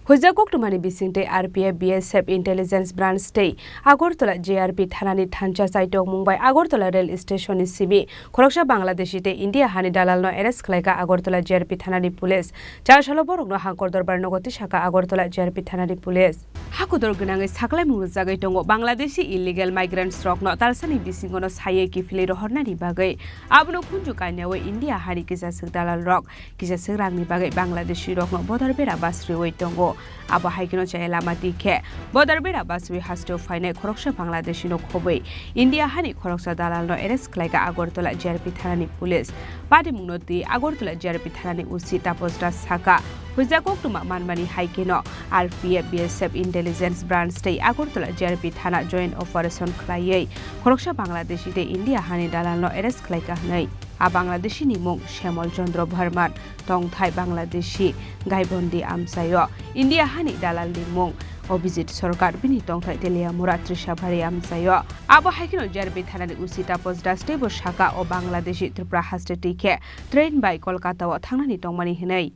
Hujakok tumani bisingte RPF BSF intelligence branch stay Agartala GRP thanani thancha saitok Mumbai Agartala rail station sibi Khoroksa Bangladeshi te India hani dalal no arrest khlaika Agartala GRP thanani police char salo borok no hangkor dorbar nogoti shaka Agartala GRP thanani police hakudor gnangai saklai mung jagai tongo Bangladeshi illegal migrants rok no talsani bisingono saye kifile rohornani bagai abno kunju kainawe India hari kisa dalal rok kisa rangni bagai Bangladeshi rok no bodar bera basri oi tongo abo haikino chaela matike bodar bera baswi hasto faine Khoroksa Bangladeshi no khobai India hani Khoroksa dalal no arrest khlaika Agartala GRP thanani police pati munoti Agartala GRP thanani usi taposda saka hujakok tuma manmani haikino RPF BSF intelligence branch stay Agartala GRP thana joint operation Khlawi Khoroksa Bangladeshi te India hani dalal no arrest khlaika nei a Bangladeshi ni mung Shyamol Chandra Bharman tongthai Bangladeshi gaibondi amsayo India hani dalal ni mung Obizit Sarkar bini tongthai Telia Muratri Shabari amsayo abo haikino GRP thanani usita posda stable shaka o Bangladeshi Tripura hastate ke train by Kolkata wa thangnani tongmani hinai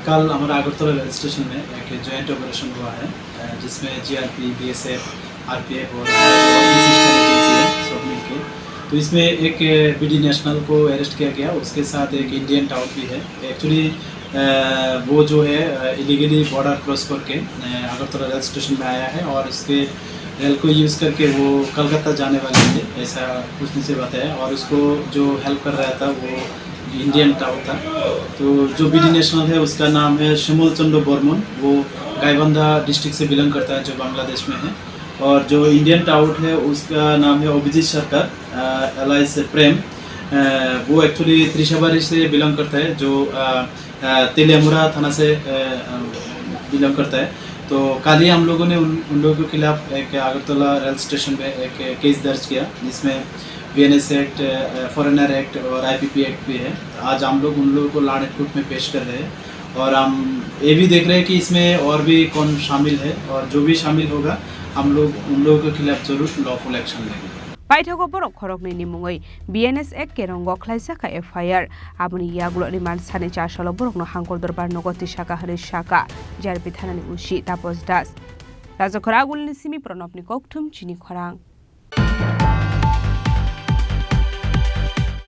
कल हमारा Agartala rail station में एक joint operation हुआ है जिसमें GRP, BSF, RPF और sister agency है सब मिलके तो इसमें एक BD नेशनल को अरेस्ट किया गया उसके साथ एक इंडियन टाउट भी है एक्चुअली वो जो है इलीगली बॉर्डर क्रॉस करके अगरतला रेल स्टेशन में आया है और उसके रेल को यूज़ करके वो कलकत्ता जाने वाले थे ऐसा पूछने से बताया और उसको जो हेल्प कर रहा था वो इंडियन टाउट था तो जो BD नेशनल है उसका नाम है श्यामल चंद्र बर्मन वो गाइबांधा डिस्ट्रिक्ट से बिलोंग करता है जो बांग्लादेश में है और जो इंडियन टाउट है उसका नाम है अभिजीत सरकार एलाइस प्रेम वो एक्चुअली त्रिशाबारी से बिलोंग करता है जो तेलियामुरा थाना से बिलोंग करता है तो कल ही हम लोगों ने उन लोगों के खिलाफ एक अगरतला रेल स्टेशन पे एक केस दर्ज किया जिसमें BNS एक्ट, फॉरेनर एक्ट और IPP एक्ट भी है। आज हम लोग उन लोगों को लानत कोर्ट में पेश कर रहे हैं और हम ये भी देख रहे हैं कि इसमें और भी कौन शामिल है और जो भी शामिल होगा हम लोग उन लोगों के खिलाफ जरूर लॉफुल एक्शन लेंगे। Paithoko borok khorokni ni mungai BNS ek kerongo khlaisaka FIR abuni yaglo riman sane chashalo borok no hangkor dorbar nogoti shaka hare shaka GRP thanani ushi tapos das Raja Khoragul ni simi pronopni kokthum Chini Khorang